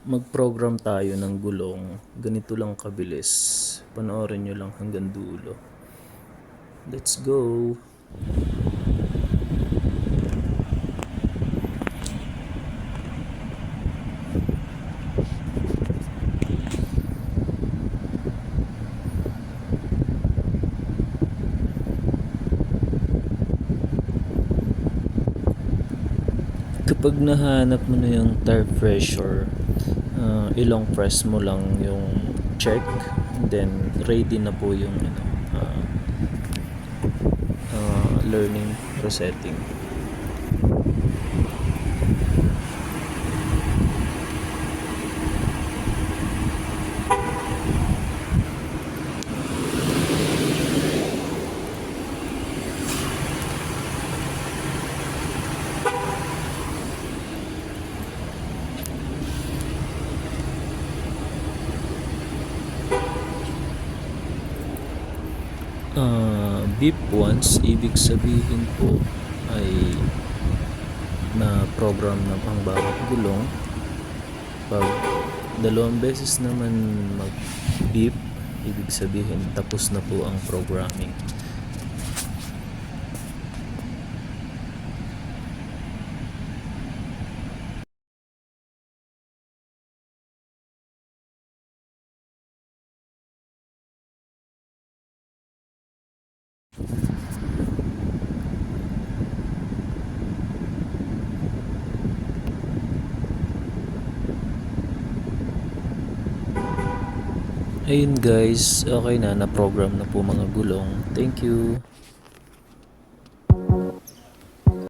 mag-program tayo ng gulong. Ganito lang kabilis. Panoorin nyo lang hanggang dulo. Let's go! Kapag nahanap mo na yung tire pressure, ilong press mo lang yung check, then ready na po yung learning resetting. Beep once, ibig sabihin po ay na program na ang bawat gulong. Pag 2 beses naman mag beep, ibig sabihin tapos na po ang programming. Ayun guys, okay na, na-program na po mga gulong. Thank you.